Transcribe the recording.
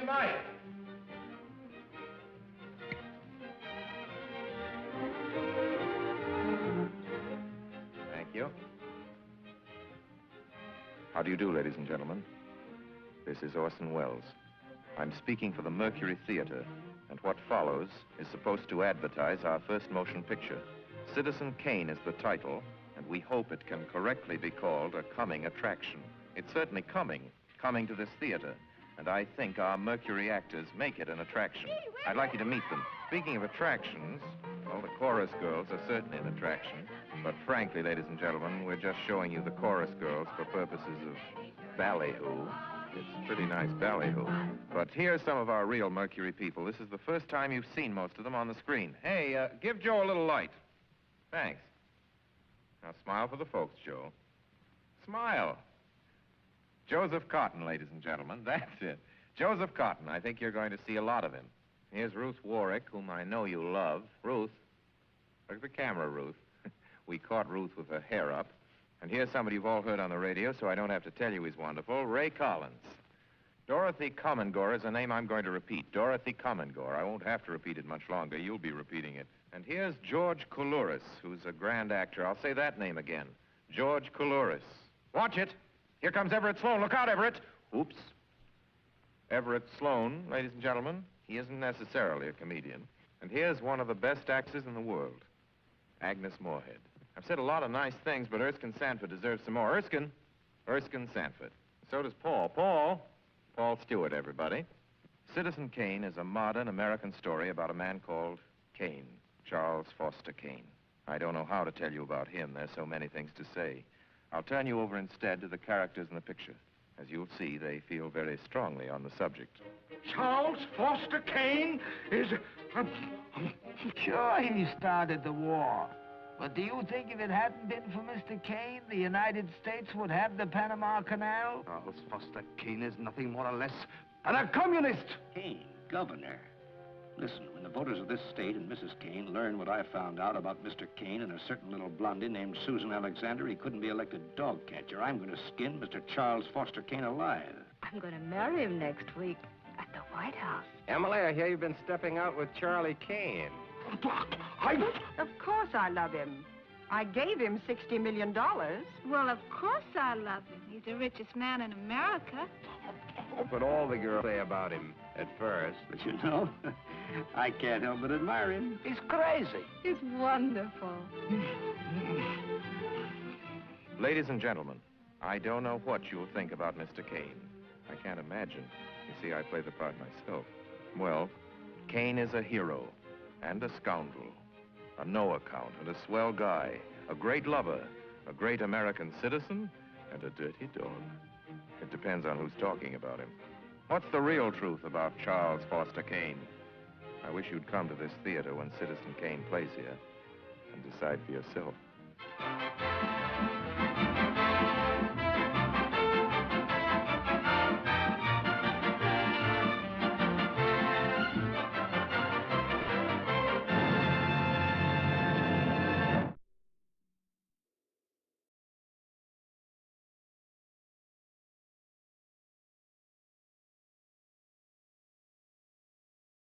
night. Thank you. How do you do, ladies and gentlemen? This is Orson Welles. I'm speaking for the Mercury Theater, and what follows is supposed to advertise our first motion picture. Citizen Kane is the title, and we hope it can correctly be called a coming attraction. It's certainly coming to this theater, and I think our Mercury actors make it an attraction. I'd like you to meet them. Speaking of attractions, well, the chorus girls are certainly an attraction, but frankly, ladies and gentlemen, we're just showing you the chorus girls for purposes of ballyhoo. It's pretty nice ballyhoo. But here's some of our real Mercury people. This is the first time you've seen most of them on the screen. Hey, give Joe a little light. Thanks. Now smile for the folks, Joe. Smile. Joseph Cotten, ladies and gentlemen. That's it. Joseph Cotten. I think you're going to see a lot of him. Here's Ruth Warrick, whom I know you love. Ruth. Look at the camera, Ruth. We caught Ruth with her hair up. And here's somebody you've all heard on the radio, so I don't have to tell you he's wonderful. Ray Collins. Dorothy Comingore is a name I'm going to repeat. Dorothy Comingore. I won't have to repeat it much longer. You'll be repeating it. And here's George Coulouris, who's a grand actor. I'll say that name again. George Coulouris. Watch it. Here comes Everett Sloane. Look out, Everett. Oops. Everett Sloane, ladies and gentlemen, he isn't necessarily a comedian. And here's one of the best actors in the world, Agnes Moorehead. I've said a lot of nice things, but Erskine Sanford deserves some more. Erskine Sanford. So does Paul. Paul Stewart, everybody. Citizen Kane is a modern American story about a man called Kane, Charles Foster Kane. I don't know how to tell you about him. There's so many things to say. I'll turn you over instead to the characters in the picture. As you'll see, they feel very strongly on the subject. Charles Foster Kane is... Sure, he started the war. But do you think if it hadn't been for Mr. Kane, the United States would have the Panama Canal? Charles Foster Kane is nothing more or less than a communist. Kane, governor. Listen, when the voters of this state and Mrs. Kane learn what I found out about Mr. Kane and a certain little blondie named Susan Alexander, he couldn't be elected dog catcher. I'm going to skin Mr. Charles Foster Kane alive. I'm going to marry him next week at the White House. Emily, I hear you've been stepping out with Charlie Kane. Of course I love him. I gave him $60 million. Well, of course I love him. He's the richest man in America. But all the girls say about him at first. But you know, I can't help but admire him. He's crazy. He's wonderful. Ladies and gentlemen, I don't know what you'll think about Mr. Kane. I can't imagine. You see, I play the part myself. Well, Kane is a hero and a scoundrel, a no-account and a swell guy, a great lover, a great American citizen, and a dirty dog. It depends on who's talking about him. What's the real truth about Charles Foster Kane? I wish you'd come to this theater when Citizen Kane plays here and decide for yourself.